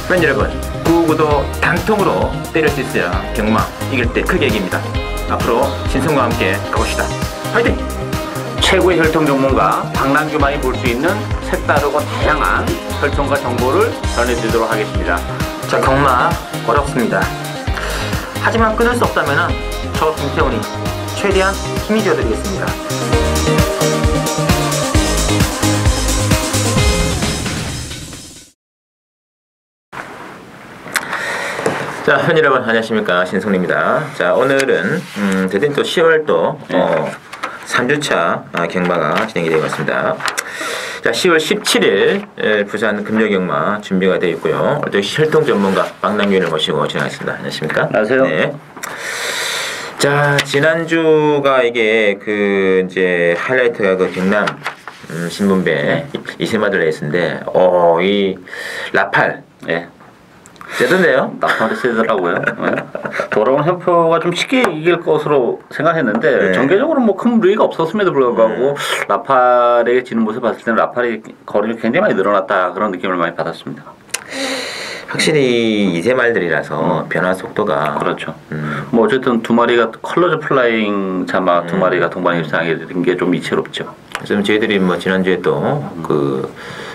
팬 여러분, 구구도 단통으로 때릴 수 있어야 경마 이길 때 크게 이깁니다. 앞으로 신성과 함께 가봅시다. 화이팅! 최고의 혈통 전문가 박남규만이 볼 수 있는 색다르고 다양한 혈통과 정보를 전해드리도록 하겠습니다. 자, 경마 어렵습니다. 하지만 끊을 수 없다면 저 김태훈이 최대한 힘이 되어드리겠습니다. 자, 현 여러분 안녕하십니까, 신성리입니다. 자, 오늘은 드디어 또 10월 또 3주차 경마가 진행이 되어 있습니다. 자, 10월 17일 부산 금요경마 준비가 되어 있고요. 또 혈통 전문가 박남규를 모시고 진행하겠습니다. 안녕하십니까? 안녕하세요. 네. 자, 지난주가 이게 이제 하이라이트가 경남 신분배 이세마들 레이스인데, 이 라팔. 세던데요? 나팔이 세더라고요. 돌아온 현표가 좀 쉽게 이길 것으로 생각했는데 전개적으로 뭐 큰 무리가 없었음에도 불구하고 라팔에게 지는 모습을 봤을 때는 라팔이 거리가 굉장히 많이 늘어났다, 그런 느낌을 많이 받았습니다. 확실히 이세말들이라서 변화 속도가 그렇죠. 뭐 어쨌든 두 마리가 컬러즈 플라잉 자마 두 마리가 동반 입상하게 된 게 좀 이채롭죠. 지금 저희들이 뭐 지난주에 또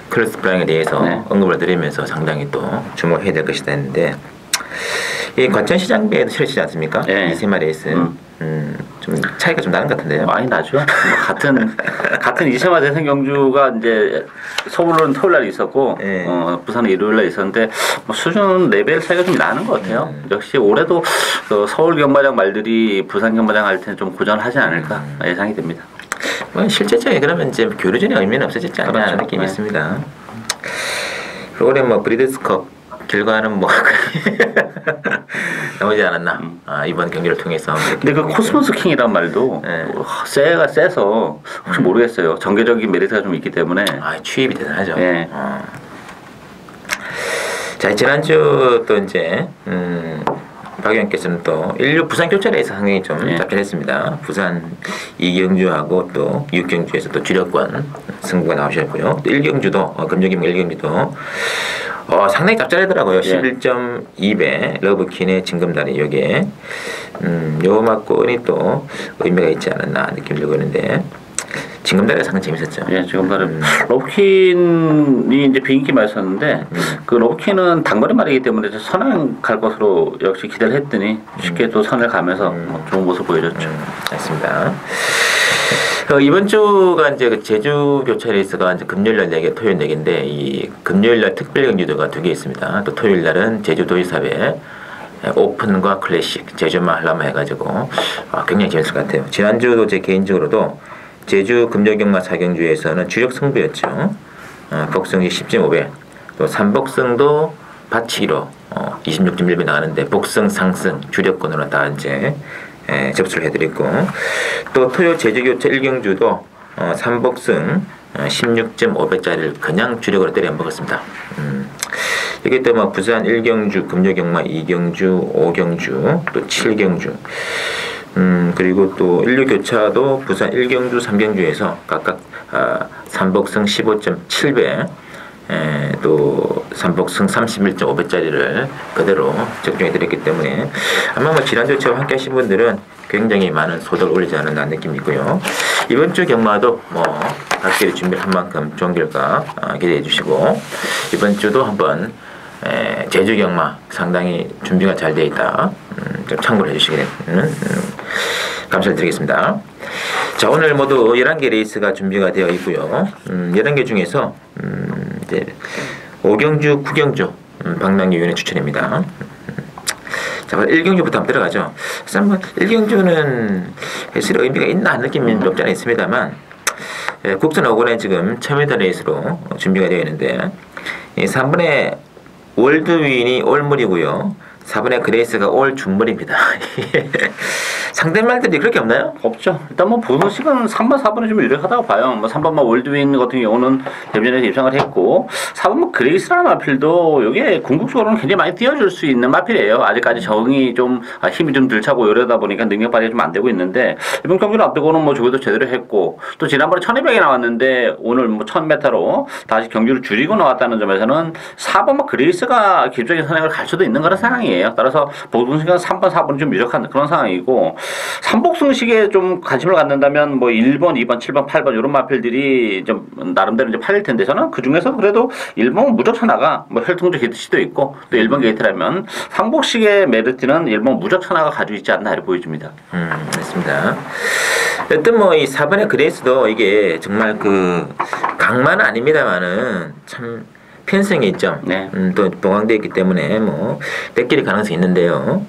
크로스 플라잉에 대해서 언급을 드리면서 상당히 또 주목해야 될 것이다 했는데, 이 과천시장배에도 실어지지 않습니까? 이 세 마리 레이스. 좀 차이가 좀 나는 것 같은데요. 많이 나죠. 뭐 같은 이세마 대선 경주가 이제 서울은 토요일 날 있었고 부산은 일요일 날 있었는데 뭐 수준 레벨 차이가 좀 나는 것 같아요. 역시 올해도 서울 경마장 말들이 부산 경마장 할 때는 좀 고전하지 않을까 예상이 됩니다. 뭐 실제적인 그러면 이제 교류전의 의미는 없어졌지 않나 하는 느낌이 있습니다. 그리고 올해 뭐 브리드스컵 결과는 뭐 나오지 않았나. 이번 경기를 통해서. 근데 그 코스모스 킹이란 말도 세가 세서 혹시 모르겠어요. 전개적인 메리트가 좀 있기 때문에. 취입이 대단하죠. 자, 지난주 또 이제 박 의원께서는 또 16 부산 교차로에서 상당히 좀 잡혀냈습니다. 부산 이경주하고 또 육경주에서 또 주력권 승부가 나오셨고요. 또 1경주도 금요기목 1경주도 상당히 짭짤하더라고요. 11.2배 러브킨의 징검다리, 요게 요 막권이 또 의미가 있지 않았나 느낌이 들고 있는데, 징검다리가 상당히 재밌었죠. 징검다리. 러브킨이 이제 비인기 말이었는데 그 러브킨은 단거리 말이기 때문에 선행 갈 것으로 역시 기대를 했더니 쉽게 또 선을 가면서 좋은 모습 보여줬죠. 맞습니다. 이번 주가 이제 제주 교차 레이스가 이제 금요일날 4개, 토요일 4개인데, 이 금요일날 특별 경주도가 2개 있습니다. 또 토요일날은 제주도의사회 오픈과 클래식, 제주만 하려면 해가지고 굉장히 재밌을 것 같아요. 지난주도 제 개인적으로도 제주 금요경마 4경주에서는 주력 승부였죠. 복승이 10.5배, 또 삼복승도 바치 1호 26.1배 나가는데 복승, 상승, 주력권으로 다 이제 접수를 해드리고, 또 토요 제주교차 1경주도 삼복승 16.5배짜리를 그냥 주력으로 때려 먹었습니다. 이게 또 뭐 부산 1경주, 금요경마 2경주, 5경주, 또 7경주, 그리고 또 16교차도 부산 1경주, 3경주에서 각각 삼복승 15.7배, 또 삼복승 31.5배짜리를 그대로 적중해 드렸기 때문에 아마 뭐 지난주 저와 함께 하신 분들은 굉장히 많은 소득을 올리지 않았나 느낌이 있고요. 이번 주 경마도 뭐 각별히 준비를 한 만큼 좋은 결과 기대해 주시고, 이번 주도 한번 제주 경마 상당히 준비가 잘 되어 있다, 좀 참고를 해주시기를 감사를 드리겠습니다. 자, 오늘 모두 11개 레이스가 준비가 되어 있고요. 11개 중에서 이제 5경주, 9경주 박남규 위원의 추천입니다. 자, 1경주부터 한번 들어가죠. 사실 뭐 1경주는 사실 의미가 있나 하는 느낌이 없지 않아 있습니다만, 국선 5권에 지금 1000m 레이스로 준비가 되어 있는데, 3번에 월드윈이 올물이고요. 4번에 그레이스가 올 준물입니다. 상대말들이 그렇게 없나요? 없죠. 일단 뭐 보성식은 3번, 4번이 좀 유력하다고 봐요. 뭐 3번만 월드윈 같은 경우는 데뷔전에서 입상을 했고 4번 뭐 그레이스라는 마필도 이게 궁극적으로는 굉장히 많이 띄워줄 수 있는 마필이에요. 아직까지 적응이 좀 힘이 좀 덜 차고 이러다 보니까 능력 발휘가 좀 안 되고 있는데 이번 경기를 앞두고는 뭐 저기도 제대로 했고 또 지난번에 1200이 나왔는데 오늘 뭐 1000m로 다시 경주를 줄이고 나왔다는 점에서는 4번 뭐 그레이스가 기술적인 선행을 갈 수도 있는 그런 상황이에요. 따라서 보성식은 3번, 4번이 좀 유력한 그런 상황이고 삼복승식에 좀 관심을 갖는다면 뭐 1번, 2번, 7번, 8번 이런 마필들이 좀 나름대로 이제 팔릴 텐데 저는 그 중에서 그래도 1번은 무적차 나가 뭐 혈통조 게이트시도 있고 또 1번 게이트라면 삼복식의 메리트는 1번 무적차 나가 가지고 있지 않나 이렇게 보여집니다. 맞습니다. 여튼 뭐 이 4번의 그레이스도 이게 정말 그 강만은 아닙니다만은 참 편성이 있죠. 네. 또 보강되어 있기 때문에 뭐 뺏길 가능성이 있는데요.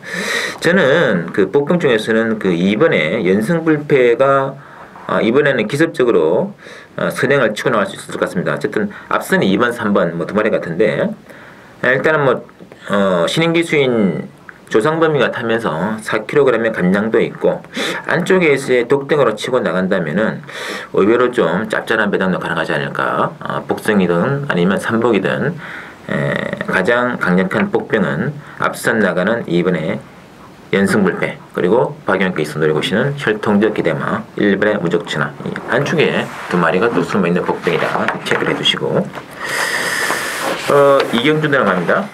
저는 그 복병 중에서는 그 2번에 연승불패가 이번에는 기습적으로 선행을 치고 나갈 수 있을 것 같습니다. 어쨌든 앞선이 2번, 3번 뭐 두 마리 같은데 일단은 뭐 신인기수인 조상범위가 타면서 4kg의 감량도 있고 안쪽에서의 독등으로 치고 나간다면은 의외로 좀 짭짤한 배당도 가능하지 않을까. 복승이든 아니면 삼복이든 가장 강력한 복병은 앞선 나가는 2번의 연승불패 그리고 박영혁께 있어 노리고 오시는 혈통적 기대마 1번의 무적춘하 안쪽에 두 마리가 또 숨어있는 복병이다 체크를 해두시고 이경주 들어갑니다.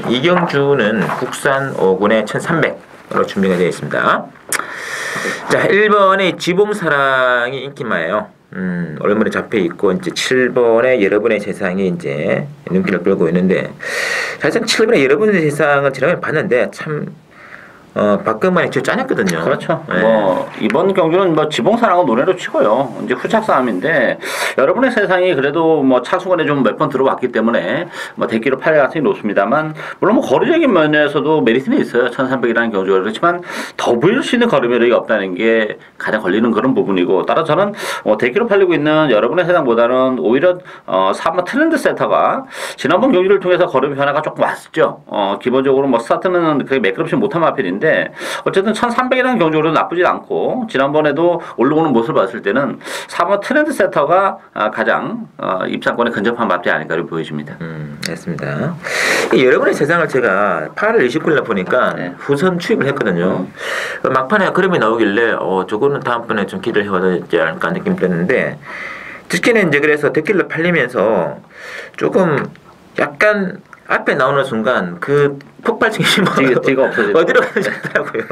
이경주는 국산 5군의 1300으로 준비가 되어 있습니다. 자, 1번의 지봉사랑이 인기마예요. 얼굴에 잡혀 있고 이제 7번의 여러분의 세상이 이제 눈길을 끌고 있는데 사실 7번의 여러분의 세상을 지난번에 봤는데 참 박근만이 좀 짜냈거든요. 그렇죠. 네. 뭐 이번 경주는 뭐 지봉사랑은 노래로 치고요. 이제 후착 싸움인데 여러분의 세상이 그래도 뭐 차수건에 좀 몇 번 들어왔기 때문에 뭐 대기로 팔 가능성이 높습니다만 물론 뭐 거리적인 면에서도 메리트는 있어요. 1300이라는 경주가 그렇지만 더 보일 수 있는 거리매력이 없다는 게 가장 걸리는 그런 부분이고 따라 저는 대기로 팔리고 있는 여러분의 세상보다는 오히려 3번 트렌드 세터가 지난번 경주를 통해서 거리 변화가 조금 왔죠. 기본적으로 뭐 스타트는 그렇게 매끄럽지 못한 마필인데 어쨌든 1300이라는 경주로 나쁘지 않고 지난번에도 올라오는 모습을 봤을 때는 3번 트렌드 세터가 가장 입상권에 근접한 마필이 아닐까 보여집니다. 알겠습니다. 여러분의 세상을 제가 8월 29일에 보니까 네. 후선 추입을 했거든요. 막판에 그림이 나오길래 저거는 다음번에 좀 기대를 해봐야 되지 않을까 느낌이 들었는데 특히나 이제 그래서 댓글로 팔리면서 조금 약간 앞에 나오는 순간 그 폭발적인 힘이 뒤가 없어지고 어디로 가는지 알더라고요.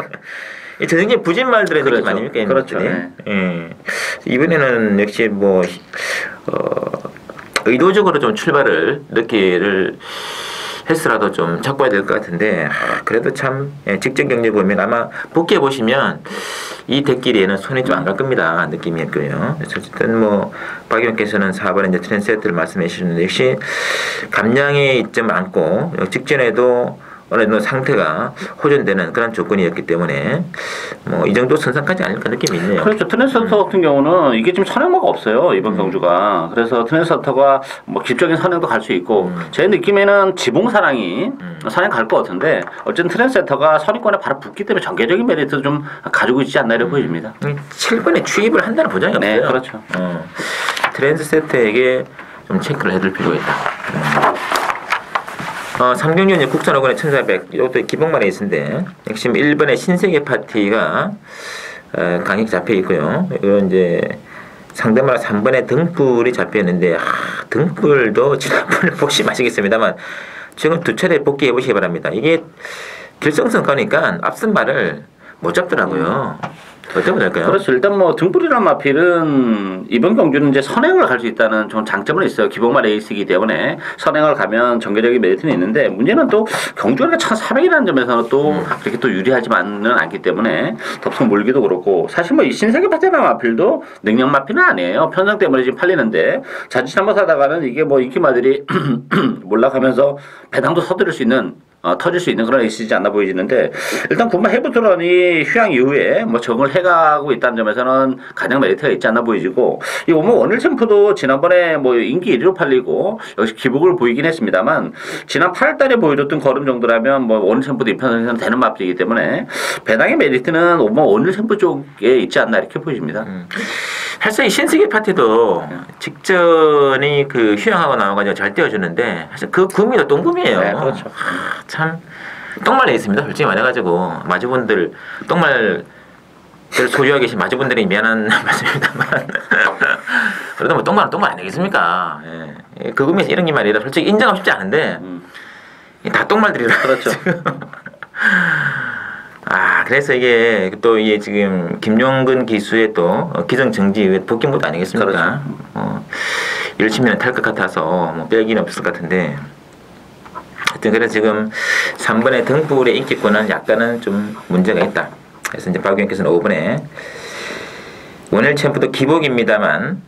전형적인 부진 말들의 그렇죠. 느낌 아닙니까? 그렇죠. 네. 이번에는 역시 뭐 의도적으로 좀 출발을 늦게를 했으라도 좀 잡아야 될 것 같은데 그래도 참 직전 경기 보면 아마 복귀해 보시면 이 대끼리에는 손이 좀 안 갈 겁니다 느낌이었고요. 그래서 어쨌든 뭐 박영께서는 4번에 이제 트랜스세트를 말씀해 주셨는데 역시 감량이 좀 많고 직전에도 어느 정도 상태가 호전되는 그런 조건이었기 때문에 뭐 이 정도 선상까지 아닐까 느낌이 있네요. 그렇죠. 트랜스서터 같은 경우는 이게 지금 선행마가 없어요. 이번 경주가. 그래서 트랜스서터가 뭐 기술적인 선행도 갈 수 있고 제 느낌에는 지봉사랑이 선행 갈 것 같은데 어쨌든 트랜스서터가 선행권에 바로 붙기 때문에 전개적인 메리트도 좀 가지고 있지 않나 이렇게 보여집니다. 7번에 취입을 한다는 보장이 없어요. 네, 그렇죠. 트랜스세터에게 좀 체크를 해둘 필요가 있다. 삼경년 국산 5권의 1400 이것도 기본만에 있는데 역시 1번의 신세계 파티가 강하게 잡혀 있고요. 이건 이제 상대마다 3번의 등불이 잡혀 있는데 등불도 지난번에 복심하시겠습니다만 지금 두 차례 복귀해 보시기 바랍니다. 이게 결정선 가니까 앞선 발을 못 잡더라고요. 어떻게 될까요? 그렇죠. 일단 뭐 등불이란 마필은 이번 경주는 이제 선행을 갈 수 있다는 좀 장점은 있어요. 기본만 에이스이기 때문에 선행을 가면 전개적인 메리트는 있는데 문제는 또 경주가 1400이라는 점에서는 또 그렇게 또 유리하지만은 않기 때문에 덥석 몰기도 그렇고 사실 뭐 이 신세계 파티나 마필도 능력 마필은 아니에요. 편성 때문에 지금 팔리는데 자칫 한번 사다가는 이게 뭐 인기마들이 몰락하면서 배당도 서두를 수 있는 터질 수 있는 그런 에이스이지 않나 보이지는데 일단 군마 해부드런이 휴양 이후에 뭐 적응을 해가고 있다는 점에서는 가장 메리트가 있지 않나 보이지고 이 오모 원일 챔프도 지난번에 뭐 인기 1위로 팔리고 역시 기복을 보이긴 했습니다만 지난 8월달에 보여줬던 걸음 정도라면 뭐 원일 챔프도 입편에서는 되는 마필이기 때문에 배당의 메리트는 오모 원일 챔프 쪽에 있지 않나 이렇게 보입니다. 사실 이 신세계 파티도 직전이 그 휴양하고 나와가지고 잘 떼어주는데 사실 그 구미도 똥구미예요. 네, 그렇죠. 참 똥말려 있습니다. 솔직히 말해가지고 마주분들 똥말 소유하고 계신 마주분들이 미안한 말씀입니다만 그래도 뭐 똥말은 똥말 아니겠습니까? 예. 그 구미에서 이런 게 말이라 솔직히 인정하고 싶지 않은데 다 똥말들이라 그렇죠. 그래서 이게 또 이게 지금 김용근 기수의 또 기성 정지 복귀 모드 아니겠습니까? 그렇죠. 열심히는 탈 것 같아서 뭐 빼기는 없을 것 같은데 하여튼 그래서 지금 3번의 등불의 인기권은 약간은 좀 문제가 있다. 그래서 이제 박 의원께서는 5번에 원일 챔프도 기복입니다만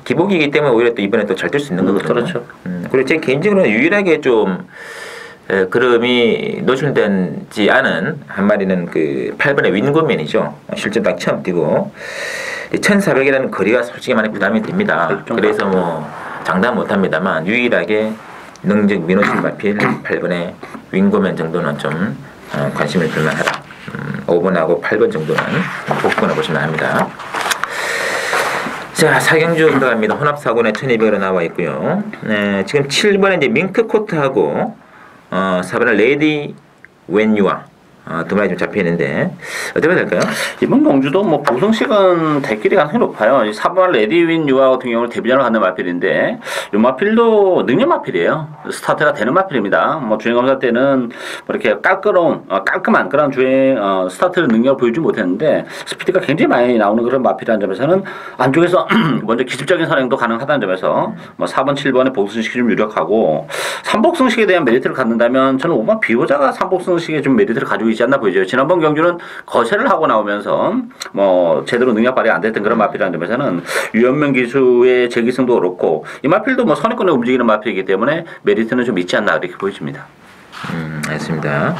기복이기 때문에 오히려 또 이번에 또 잘 될 수 있는 거거든요. 그렇죠. 그리고 제 개인적으로는 유일하게 좀 그름이 노출되지 않은 한 마리는 그 8번의 윈고맨이죠. 실전 딱 처음 뛰고 1400이라는 거리가 솔직히 많이 부담이 됩니다. 그래서 뭐 장담 못합니다만 유일하게 능적 민호신 마필 8번의 윈고맨 정도는 좀 관심을 들만하다. 5번하고 8번 정도는 복권해 보시면 합니다. 자, 사경주 들어갑니다. 혼합사고에 1200으로 나와 있고요. 지금 7번에 이제 밍크 코트하고 4번은 레이디 웬유아 두 마리 좀 잡혀 있는데 어떻게 해야 될까요? 이번 경주도 뭐 보성식은 대길이 가능성이 높아요. 4번 레디 윈 유아 같은 경우는 데뷔전을 갖는 마필인데 이 마필도 능력 마필이에요. 스타트가 되는 마필입니다. 뭐 주행 검사 때는 뭐 이렇게 깔끔한 그런 주행 스타트 능력을 보여주지 못했는데 스피드가 굉장히 많이 나오는 그런 마필이라는 점에서는 안쪽에서 먼저 기습적인 선행도 가능하다는 점에서 뭐 4번, 7번의 복승식이 좀 유력하고 3복승식에 대한 메리트를 갖는다면 저는 5번 비호자가 3복승식에 좀 메리트를 가지고 있지 않나 보이죠. 지난번 경주는 거세를 하고 나오면서 뭐 제대로 능력 발휘 안 됐던 그런 마필이라는 점에서는 유현명 기수의 재기승도 그렇고 이 마필도 뭐 선의권에 움직이는 마필이기 때문에 메리트는 좀 있지 않나 이렇게 보여집니다. 알겠습니다.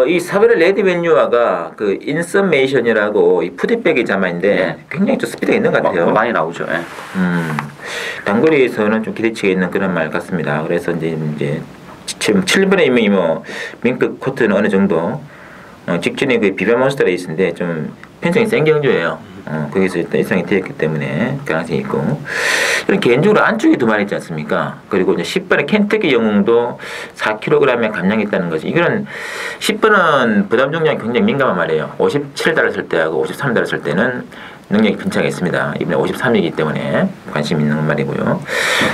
이 사벨의 레디 웬유아가 그 인서메이션이라고 이 푸드백이 자마인데 굉장히 좀 스피드가 있는 것 같아요. 많이 나오죠. 예. 단거리에서는 좀 기대치가 있는 그런 말 같습니다. 그래서 이제 지금 7번에 이미 뭐 밍크 코트는 어느 정도 직전에 그 비바 몬스터 레이스인데 좀 편성이 센 경주예요. 거기서 일단 일상이 되었기 때문에 가능성이 있고 저는 개인적으로 안쪽에 두 마리 있지 않습니까? 그리고 이제 10번의 켄터키 영웅도 4kg의 감량이 있다는 거지. 이거는 10번은 부담 중량이 굉장히 민감한 말이에요. 57달을 쓸 때하고 53달을 쓸 때는 능력이 빈차가 있습니다. 이번에 53이기 때문에 관심 있는 말이고요.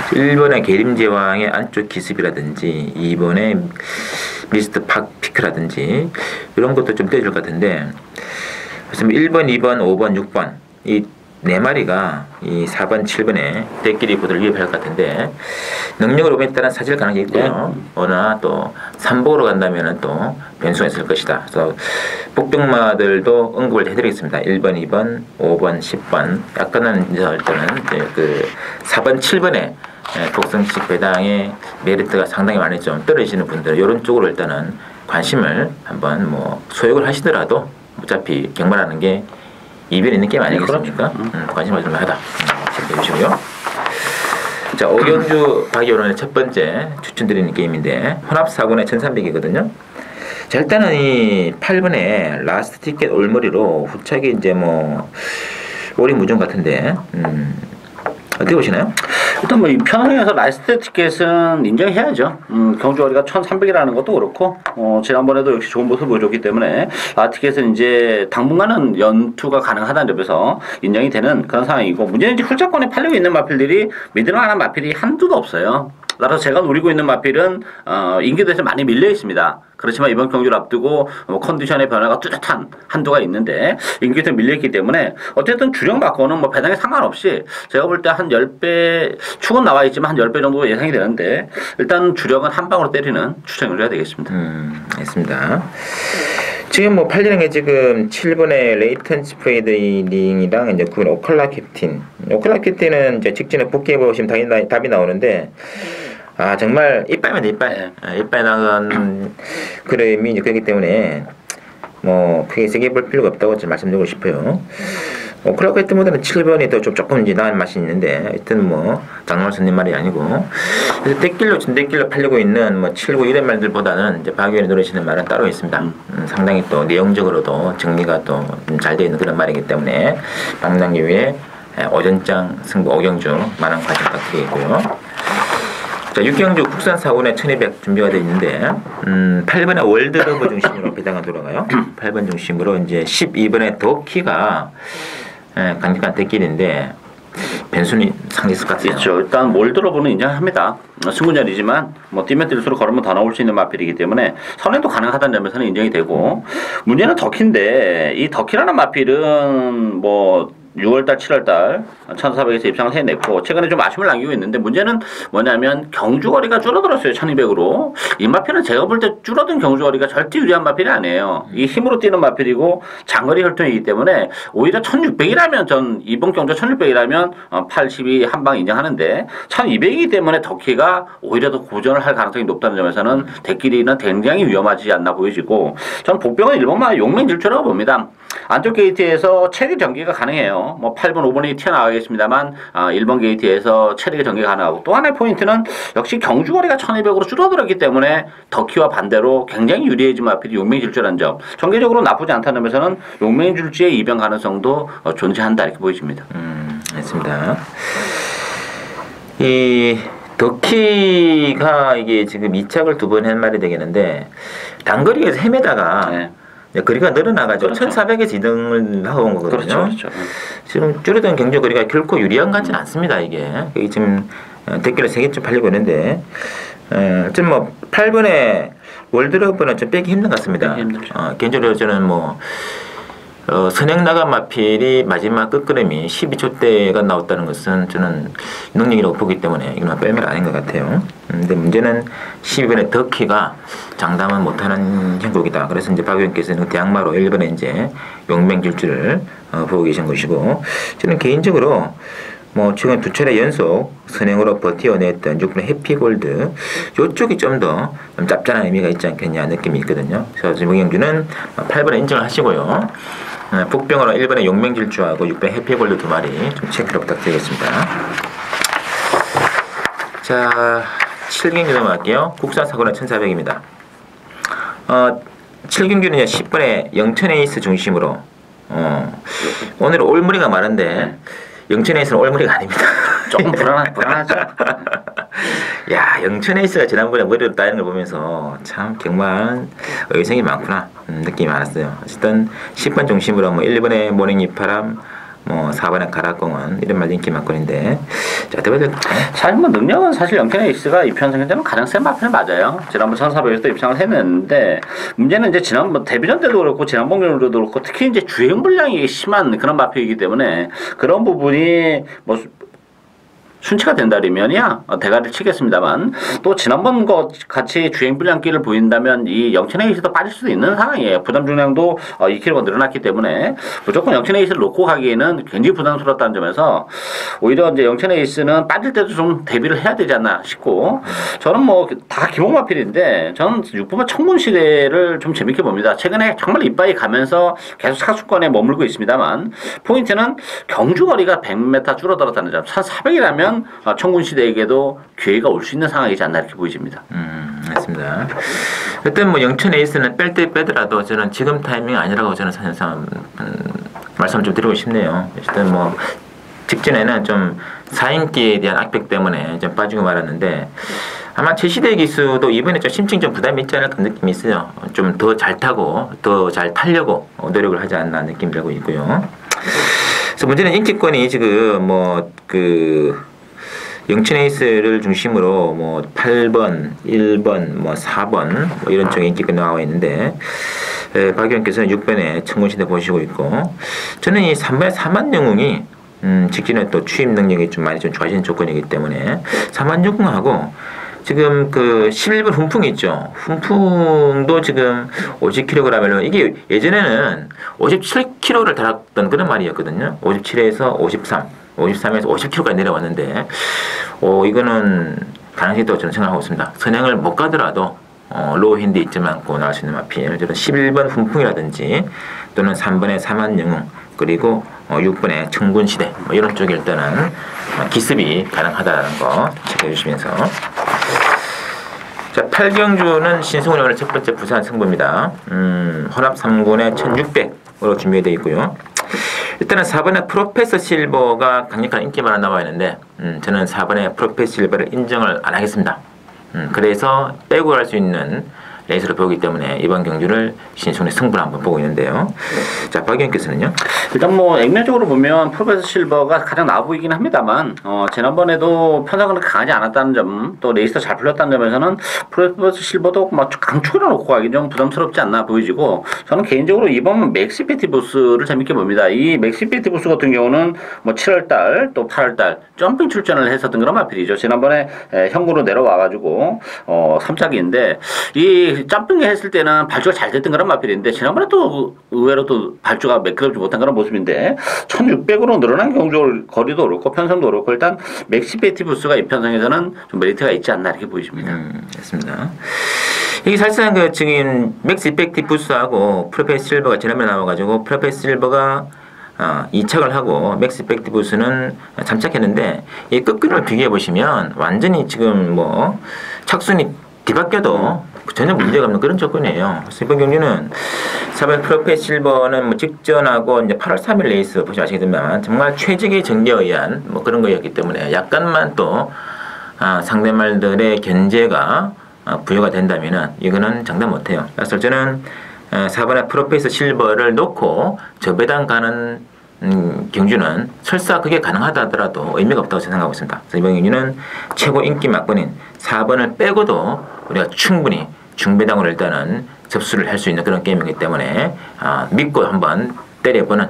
1번의 계림제왕의 안쪽 기습이라든지 2번의 미스터 팍 피크라든지 이런 것도 좀 떼줄 것 같은데 그래서 1번, 2번, 5번, 6번 이 네 마리가 이 4번, 7번에 대끼리 보드를 위협할 것 같은데 능력으로 보면 따라 사실 가능성이 있고요. 어나 또 3복으로 간다면 또 변수가 있을 것이다. 그래서 복병마들도 언급을 해드리겠습니다. 1번, 2번, 5번, 10번 약간은 일단은 그 4번, 7번에 독성식 배당의 메리트가 상당히 많이 좀 떨어지는 분들 이런 쪽으로 일단은 관심을 한번 뭐 소욕을 하시더라도 어차피 경마라는 게 이변이 있는 게임 아니겠습니까? 관심을 좀 하다. 체크해 주시고요. 자, 오경주 박이호론의 첫 번째 추천드리는 게임인데 혼합사군의 1300이거든요. 자, 일단은 이 8번에 라스트 티켓 올머리로 후차게 이제 뭐 오리무중 같은데 어떻게 보시나요? 일단 뭐 이 편성에서 라이스트 티켓은 인정해야죠. 경주거리가 1,300이라는 것도 그렇고 지난번에도 역시 좋은 모습을 보여줬기 때문에 라티켓은 이제 당분간은 연투가 가능하다는 점에서 인정이 되는 그런 상황이고 문제는 이제 훌자권에 팔리고 있는 마필들이 믿을 만한 마필이 한두도 없어요. 따라서 제가 노리고 있는 마필은 인기도에서 많이 밀려 있습니다. 그렇지만 이번 경주를 앞두고 컨디션의 변화가 뚜렷한 한도가 있는데 인기도에 밀려있기 때문에 어쨌든 주력 바꿔는 뭐 배당에 상관없이 제가 볼 때 한 10배 축은 나와 있지만 한 10배 정도 예상이 되는데 일단 주력은 한 방으로 때리는 추천을 해야 되겠습니다. 알겠습니다. 지금 뭐 팔리는 게 지금 7번의 레이턴 스프레이딩이랑 이제 9번 오클라 캡틴. 오클라 캡틴은 이제 직전에 복귀해 보시면 당연히 답이 나오는데 아 정말 이빨입니다 이빨. 이빨 나간 그림이 이제 그렇기 때문에 뭐 크게 세게 볼 필요가 없다고 좀 말씀드리고 싶어요. 클라우드 헤드보다는 7번이 더 좀 조금 이제 나은 맛이 있는데 하여튼 뭐 장난을 쓰는 말이 아니고 그래서 대길로 팔리고 있는 뭐 79 이런 말들보다는 이제 박 의원이 노리시는 말은 따로 있습니다. 상당히 또 내용적으로도 정리가 또 잘 되어 있는 그런 말이기 때문에 박남규의 오전장 승부 오경주 많은 관심 부탁드리겠고요. 자, 육경주 국산 사고내 1200 준비가 되어 있는데 8번에 월드러브 중심으로 배당가 돌아가요. 8번 중심으로 이제 12번에 더키가 강력한 대길인데 변수는 상당히 있을 것 같아요. 그렇죠. 일단 월드러브는 인정합니다. 승군자리지만 뭐 뛰면 뛸수록 걸으면 더 나올 수 있는 마필이기 때문에 선행도 가능하다는 점에서는 인정이 되고 문제는 더키인데 이 더키라는 마필은 뭐 6월달, 7월달 1,400에서 입상을 해냈고 최근에 좀 아쉬움을 남기고 있는데 문제는 뭐냐면 경주거리가 줄어들었어요. 1,200으로. 이 마필은 제가 볼 때 줄어든 경주거리가 절대 유리한 마필이 아니에요. 이 힘으로 뛰는 마필이고 장거리 혈통이기 때문에 오히려 1,600이라면 전 이번 경주 1,600이라면 82 한 방 인정하는데 1,200이기 때문에 더키가 오히려 더 고전을 할 가능성이 높다는 점에서는 대끼리는 굉장히 위험하지 않나 보여지고 전 복병은 일본만 용맹질주라고 봅니다. 안쪽 게이트에서 체력 전개가 가능해요. 뭐 8번, 5번이 튀어나가겠습니다만 1번 게이트에서 체력의 전개가 가능하고 또 하나의 포인트는 역시 경주거리가 1200으로 줄어들었기 때문에 더키와 반대로 굉장히 유리해진 마필이 용맹질주라는 점. 전개적으로 나쁘지 않다는 점에서는 용맹질주의 이변 가능성도 존재한다 이렇게 보여집니다. 알겠습니다. 이 더키가 이게 지금 2착을 2번 한 말이 되겠는데 단거리에서 헤매다가 거리가 늘어나가지고 그렇죠. 1,400에서 2등을 하고 온 거거든요. 그렇죠. 지금 줄어든 경주 거리가 결코 유리한 것 같지는 않습니다. 이게 지금 댓글에 3개쯤 팔리고 있는데 지금 뭐 8번에 월드러브는 좀 빼기 힘든 것 같습니다. 개인적으로 저는 뭐 선행 나간 마필이 마지막 끝걸음이 12초대가 나왔다는 것은 저는 능력이라고 보기 때문에 이건 빼면 아닌 것 같아요. 근데 문제는 12번의 더키가 장담은 못하는 형국이다. 그래서 이제 박 의원께서는 대항마로 1번에 이제 용맹질주를 보고 계신 것이고 저는 개인적으로 뭐 최근 2차례 연속 선행으로 버티어냈던 6번 해피골드 이쪽이 좀 더 짭짤한 의미가 있지 않겠냐 느낌이 있거든요. 그래서 지금 의경주는 8번에 인정을 하시고요. 복병으로 1번에 용맹질주하고 6번 해피골드 2마리 좀 체크를 부탁드리겠습니다. 자, 7경주 넘어갈게요. 국산 사고는 1,400입니다. 7경주는 10번에 영천에이스 중심으로 오늘 올무리가 많은데 영천에이스는 올무리가 아닙니다. 조금 불안하죠. 야, 영천에이스가 지난번에 머리를 따는 걸 보면서 참 정말 의성이 많구나 느낌이 많았어요. 어쨌든 10번 중심으로 뭐 1번에 모닝이파람 뭐 4번에 가락공원 이런 말 인기 많건인데 자 대표들 사실 뭐 능력은 사실 영천에이스가 입현승에는 가장 센 마필 맞아요. 지난번 1,400에서 입상을 했는데 문제는 이제 지난번 데뷔전 때도 그렇고 지난번 경기도 그렇고 특히 이제 주행 불량이 심한 그런 마필이기 때문에 그런 부분이 뭐 순치가 된다면이야 대가리를 치겠습니다만 또 지난번 것 같이 주행 불량기를 보인다면 이 영천에이스도 빠질 수도 있는 상황이에요. 부담 중량도 2kg가 늘어났기 때문에 무조건 영천에이스를 놓고 가기에는 굉장히 부담스럽다는 점에서 오히려 이제 영천에이스는 빠질 때도 좀 대비를 해야 되지 않나 싶고 저는 뭐 다 기본마필인데 저는 6번만 청문시대를 좀 재밌게 봅니다. 최근에 정말 이빠이 가면서 계속 사수권에 머물고 있습니다만 포인트는 경주거리가 100m 줄어들었다는 점 1,400이라면 청군시대에게도 기회가 올 수 있는 상황이지 않나 이렇게 보여집니다. 맞습니다. 일단 뭐 영천 에이스는 뺄 때 빼더라도 저는 지금 타이밍이 아니라고 저는 사실상 말씀을 좀 드리고 싶네요. 일단 뭐 직전에는 좀 4인기에 대한 악백 때문에 좀 빠지고 말았는데 아마 제시대 기수도 이번에 좀 심층 좀 부담이 있지 않을까 느낌이 있어요. 좀 더 잘 타고 더 잘 타려고 노력을 하지 않나 느낌 들고 있고요. 그래서 문제는 인기권이 지금 영천에이스를 중심으로 뭐 8번, 1번, 뭐 4번 뭐 이런 쪽에 인기권이 나와 있는데 박 의원께서는 6번에 청문시대 보시고 있고 저는 이 3번의 사만영웅이 직진에 또 취임 능력이 좀 많이 좀 좋아지는 조건이기 때문에 사만영웅하고 지금 그 11번 훈풍이 있죠. 훈풍도 지금 50kg이면 이게 예전에는 57kg를 달았던 그런 말이었거든요. 57에서 53, 53에서 50kg까지 내려왔는데 이거는 가능성이 또 저는 생각하고 있습니다. 선행을 못 가더라도 로우 핸드 잊지 않고 나올 수 있는 마필, 11번 훈풍이라든지 또는 3번의 사만영웅, 그리고 6번의 청군시대, 뭐 이런 쪽에 일단은 기습이 가능하다는 거 체크해 주시면서, 자, 8경주는 신승훈이 오늘 첫 번째 부산 승부입니다. 혼합 3군에 1600으로 준비되어 있고요. 일단은 4번의 프로페서 실버가 강력한 인기만 나와 있는데, 저는 4번의 프로페서 실버를 인정을 안 하겠습니다. 그래서 빼고 갈 수 있는 레이스를 보기 때문에 이번 경주를 신승훈의 승부를 한번 보고 있는데요. 자, 박 의원께서는요? 일단 뭐 액면적으로 보면 프로페서 실버가 가장 나아 보이긴 합니다만, 지난번에도 편성은 강하지 않았다는 점, 또 레이스도 잘 풀렸다는 점에서는 프로페서 실버도 뭐 강축으로 놓고 가기 좀 부담스럽지 않나 보이지고, 저는 개인적으로 이번 맥시페티부스를 재밌게 봅니다. 이 맥시페티부스 같은 경우는 뭐 7월달 또 8월달 점핑 출전을 했었던 그런 마필이죠. 지난번에 현구로 내려와가지고 3착인데 이 점핑 했을 때는 발주가 잘 됐던 그런 마필인데, 지난번에 또 의외로 또 발주가 매끄럽지 못한 그런 모습인데 1600으로 늘어난 경주 거리도 그렇고 편성도 그렇고 일단 맥시페티부스가 이 편성에서는 좀 메리트가 있지 않나 이렇게 보이십니다. 맞습니다. 이게 사실상 그 지금 맥시페티부스하고 프로페서 실버가 지난번에 나와가지고 프로페서 실버가 2착을 하고 맥시페티부스는 잠착했는데, 이 끝근을 비교해 보시면 완전히 지금 뭐 착순이 뒤바뀌어도 전혀 문제가 없는 그런 조건이에요. 그래서 이번 경기는 4번 프로페서 실버는 뭐 직전하고 이제 8월 3일 레이스 보시면 아시겠지만 정말 최적의 전개에 의한 뭐 그런 거였기 때문에 약간만 또 상대말들의 견제가 부여가 된다면은 이거는 장담 못해요. 그래서 저는 4번의 프로페서 실버를 놓고 저배당 가는 경주는 설사 그게 가능하다 하더라도 의미가 없다고 생각하고 있습니다. 그래서 이번 경주는 최고 인기 막권인 4번을 빼고도 우리가 충분히 중배당으로 일단은 접수를 할 수 있는 그런 게임이기 때문에 믿고 한번 때려보는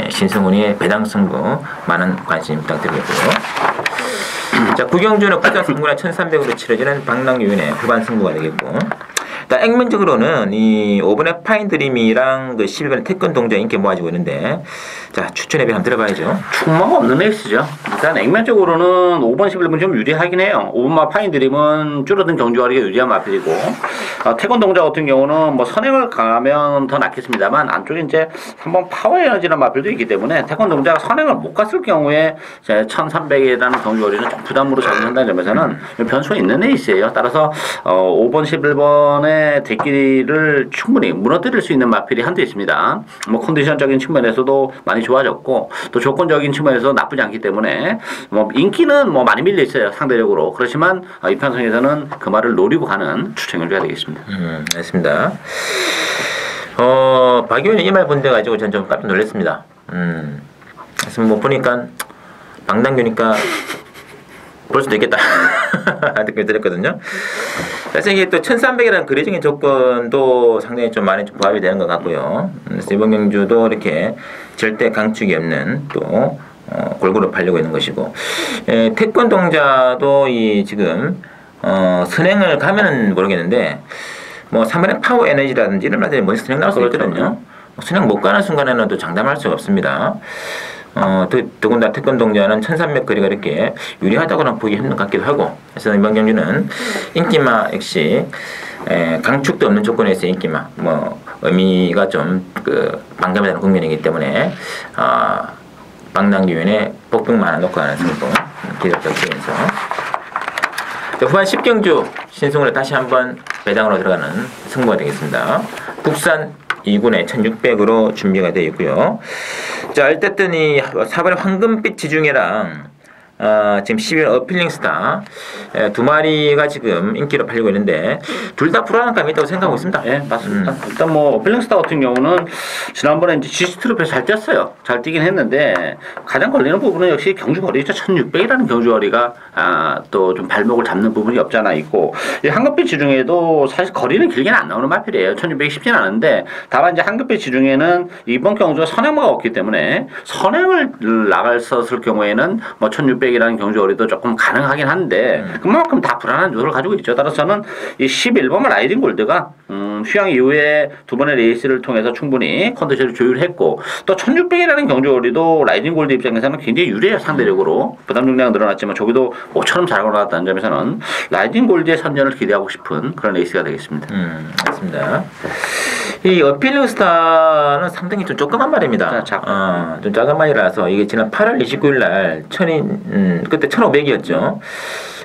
신승훈이의 배당 승부 많은 관심 부탁드리겠고요. 자, 구경주는 부산 승부가 1300으로 치러지는 방랑유인의 후반 승부가 되겠고, 일단 액면적으로는 이 5번의 파인드림이랑 그 11번의 태권 동작 인기 모아지고 있는데, 자, 추천앱이 한번 들어봐야죠. 충마가 없는 레이스죠. 일단 액면적으로는 5번, 11번 좀 유리하긴 해요. 5번마 파인드림은 줄어든 경주거리가 유리한 마필이고, 태권 동작 같은 경우는 뭐 선행을 가면 더 낫겠습니다만 안쪽에 이제 3번 파워 에너지라는 마필도 있기 때문에 태권 동작가 선행을 못 갔을 경우에 1300이라는 경주거리는 좀 부담으로 작용한다는 점에서는 변수가 있는 레이스예요. 따라서 5번, 11번의 대기를 충분히 무너뜨릴 수 있는 마필이 한대 있습니다. 뭐 컨디션적인 측면에서도 많이 좋아졌고 또 조건적인 측면에서 나쁘지 않기 때문에 뭐 인기는 뭐 많이 밀려 있어요, 상대적으로. 그렇지만 이 편성에서는 그 말을 노리고 가는 추천 경주가 되겠습니다. 알겠습니다. 박 의원이 이 말 본 데 가지고 전 좀 깜짝 놀랐습니다. 그래서 뭐 보니까 방당교니까 볼 수도 있겠다 느낌이 들었거든요. 그래서 이게 또 1300이라는 거래적인 조건도 상당히 좀 많이 좀 부합이 되는 것 같고요. 그래서 이번 경주도 이렇게 절대 강축이 없는 또 골고루 팔려고 있는 것이고, 태권 동자도 이 지금 선행을 가면은 모르겠는데 뭐 3번의 파워 에너지라든지 이런 말들이 먼저 선행 나올 수 있거든요. 선행 못 가는 순간에는 또 장담할 수가 없습니다. 더군다나 태권 동자는 1300 거리가 이렇게 유리하다고는 보기 힘든 것 같기도 하고, 그래서 이번 경주는 인기마 역시 강축도 없는 조건에서 인기마 뭐 의미가 좀 반감이 되는 국면이기 때문에 방랑규인의 복병만 하나 놓고 하는 승부 기대부탁드리면서, 후반 10경주 신승훈을 다시 한번 배당으로 들어가는 승부가 되겠습니다. 국산 2군에 1600으로 준비가 되어 있고요. 자, 어쨌든 이 4번의 황금빛 지중해랑 지금 11월 어필링스타 두 마리가 지금 인기로 팔리고 있는데 둘 다 불안한 감이 있다고 생각하고 있습니다. 예, 맞습니다. 일단 뭐 어필링스타 같은 경우는 지난번에 이제 GC 트로피에 잘 뛰었어요. 잘 뛰긴 했는데 가장 걸리는 부분은 역시 경주 거리죠. 1600이라는 경주 거리가 또 좀 발목을 잡는 부분이 없지 않아 있고, 이 황금빛 지중해도 사실 거리는 길게는 안 나오는 마필이에요. 1600이 쉽진 않은데, 다만 이제 황금빛 지중해는 이번 경주가 선행마가 없기 때문에 선행을 나갔었을 경우에는 뭐 1600 1600이라는 경주거리도 조금 가능하긴 한데 그만큼 다 불안한 요소를 가지고 있죠. 따라서 저는 이 11번 라이딩 골드가 휴양 이후에 두 번의 레이스를 통해서 충분히 컨디션을 조율했고 또 1600이라는 경주거리도 라이딩 골드 입장에서는 굉장히 유리해요. 상대적으로 부담 중량은 늘어났지만 저기도 모처럼 잘하고 나왔다는 점에서는 라이딩 골드의 선전을 기대하고 싶은 그런 레이스가 되겠습니다. 맞습니다. 이 어필링 스타는 상당히 좀 조그만 말입니다. 좀 작은 말이라서 이게 지난 8월 29일 날 그때 1500이었죠.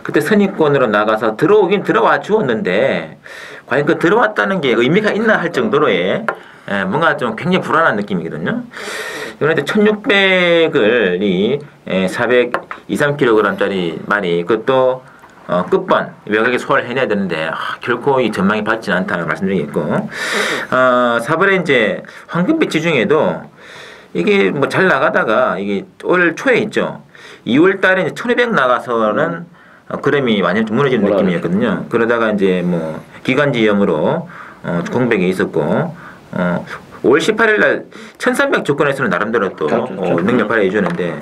그때 선입권으로 나가서 들어오긴 들어와 주었는데 과연 그 들어왔다는 게 의미가 있나 할 정도로의 뭔가 좀 굉장히 불안한 느낌이거든요. 그런데 1600을 이 423kg짜리 말이 그것도 끝번 외곽에 소화를 해내야 되는데 결코 이 전망이 밝지는 않다는 말씀드리겠고 4번에 이제 황금빛 지중에도 이게 뭐 잘 나가다가 이게 올 초에 있죠. 2월 달에 이제 1200 나가서는 그램이 완전 무너지는 느낌이었거든요. 그러다가 이제 뭐 기관지염으로 공백이 있었고 5월 18일 날 1300 조건에서는 나름대로 또 능력 발휘해 주는데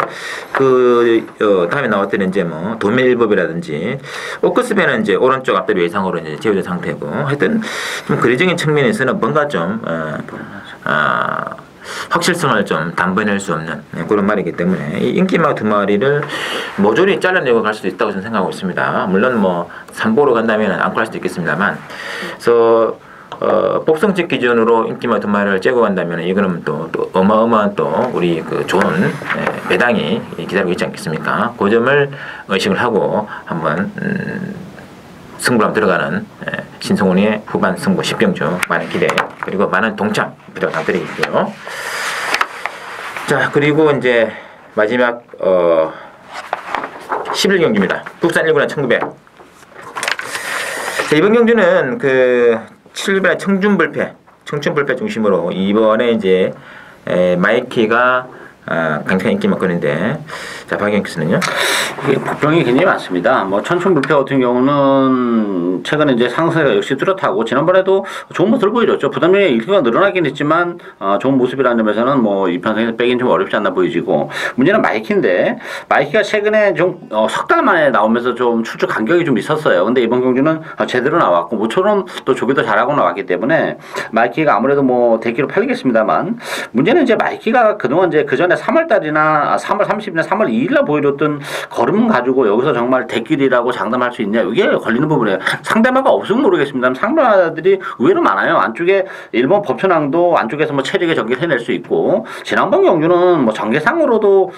다음에 나왔던 이제 뭐 도매일법이라든지 오크스배는 이제 오른쪽 앞다리 외상으로 이제 제어된 상태고 하여튼 좀 거리적인 측면에서는 뭔가 좀 확실성을 좀 담보해낼 수 없는 그런 말이기 때문에 이 인기마 두 마리를 모조리 잘라내고 갈 수도 있다고 저는 생각하고 있습니다. 물론 뭐 산보로 간다면 안고 할 수도 있겠습니다만 그래서 복성직 기준으로 인기마 두 마리를 째고 간다면 이거는 또 어마어마한 또 우리 그 좋은 배당이 기다리고 있지 않겠습니까? 그 점을 의식을 하고 한번 승부로 들어가는 신성훈의 후반 승부 10경주 많은 기대 그리고 많은 동참 부탁드리겠고요. 자 그리고 이제 마지막 11경주입니다. 국산 1구나 1900. 자, 이번 경주는 그 7번의 청춘불패 중심으로 이번에 이제 마이키가 강력한 인기 먹거리인데 자 박영규씨는요? 이게 복병이 굉장히 많습니다. 뭐 천춘불패 같은 경우는 최근에 이제 상세가 역시 뚜렷하고 지난번에도 좋은 모습을 보여줬죠. 부담력의 일기가 늘어나긴 했지만 좋은 모습이라는 점에서는 뭐 이 편성에서 빼긴 좀 어렵지 않나 보이지고 문제는 마이키인데 마이키가 최근에 좀 석 달 만에 나오면서 좀 출주 간격이 좀 있었어요. 근데 이번 경주는 제대로 나왔고 모처럼 또 조기도 잘하고 나왔기 때문에 마이키가 아무래도 뭐 대기로 팔리겠습니다만 문제는 이제 마이키가 그동안 이제 그 전에 3월달이나 3월 30일이나 3월 2일날 보여줬던 걸음 가지고 여기서 정말 대길이라고 장담할 수 있냐 이게 걸리는 부분이에요. 상대마가 없으면 모르겠습니다. 상대마들이 의외로 많아요. 안쪽에 일본 법천왕도 안쪽에서 뭐 체력의 전개를 해낼 수 있고 지난번 경주는 뭐 전개상으로도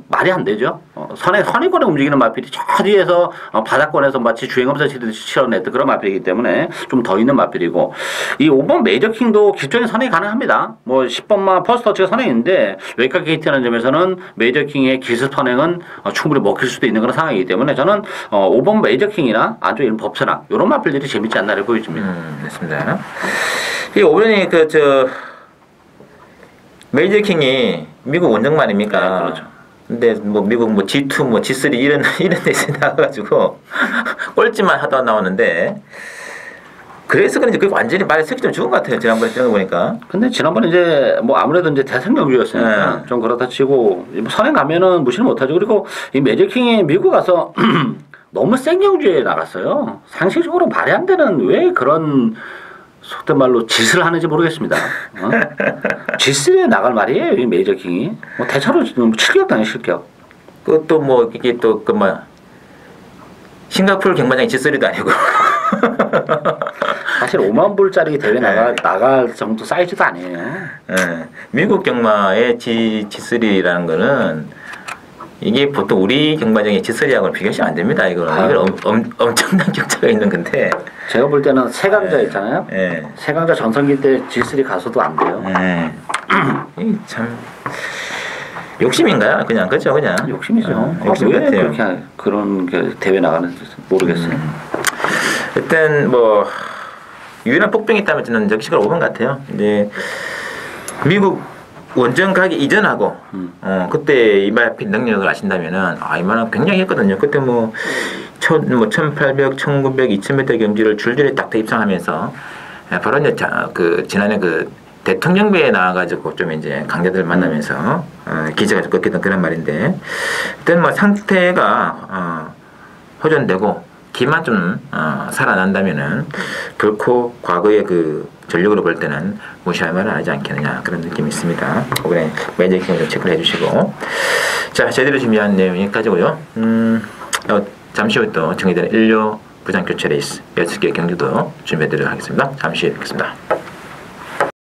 말이 안 되죠. 선의권에 움직이는 마필이 저 뒤에서 바닥권에서 마치 주행검사 치듯이 치러냈던 그런 마필이기 때문에 좀 더 있는 마필이고 이 5번 메이저킹도 기존에 선행이 가능합니다. 뭐 10번만 퍼스터치가 선행인데 외곽 게이트라는 점에서는 메이저킹의 기습 선행은 충분히 먹힐 수도 있는 그런 상황이기 때문에 저는 5번 메이저킹이나 안쪽에 있는 법선왕 이런 마필들이 재밌지 않나를 보여줍니다. 맞습니다. 이 5번이 메이저킹이 미국 원정 말입니까? 네, 그렇죠. 근데 뭐 미국 뭐 G2 뭐 G3 이런 데서 나와가지고 꼴찌만 하다 나오는데 그래서 그런지 그게 완전히 말에 색이 좀 죽은 것 같아요. 지난번에 뛰는 거 보니까. 근데 지난번에 이제 뭐 아무래도 이제 대선 경주였으니까 좀 그렇다 치고 뭐 선행 가면은 무시를 못하죠. 그리고 이 매저킹이 미국 가서 너무 센 경주에 나갔어요. 상식적으로 말이 안 되는 왜 그런 속된 말로 짓을 하는지 모르겠습니다. G3에 나갈 말이에요. 이 메이저킹이. 뭐 대차로 실격당해 실격. 그것도 뭐 이게 또 싱가포르 경마장 G3도 아니고. 사실 5만 불짜리 대회 나갈 정도 사이즈도 아니에요. 미국 경마의 G3라는 거는 이게 보통 우리 경마장의 G3하고는 비교하시면 안 됩니다. 이건 엄청난 격차가 있는 건데. 제가 볼 때는 세강자 있잖아요. 세강자 전성기 때 G3 가서도 안 돼요. 참 욕심인가요? 그냥 그죠 그냥. 욕심이죠. 욕심 왜 같아요. 그렇게 그런 대회 나가는지 모르겠어요. 일단 뭐 유일한 폭병이 있다면 저는 적시가 5번 같아요. 이제 미국 원정 가기 이전하고 그때 이마필 능력을 아신다면은 이만한 굉장히 했거든요. 그때 뭐 1800, 1900, 2000m 경지를 줄줄이 딱 대입상하면서 바로 이제 지난해 대통령배에 나와가지고 좀 이제 강자들 만나면서 기세가 좀 꺾이던 그런 말인데, 일단 뭐 상태가 호전되고 기만 좀 살아난다면은 결코 과거의 그 전력으로 볼 때는 무시할 만은 하지 않겠느냐 그런 느낌이 있습니다. 이번에 매니저 기능 좀 체크를 해주시고, 자 저희들이 준비한 내용이 여기까지고요. 잠시 후 또 정리되는 1료 부장 교체 레이스 6개 경주도 준비해드리도록 하겠습니다. 잠시 후에 뵙겠습니다.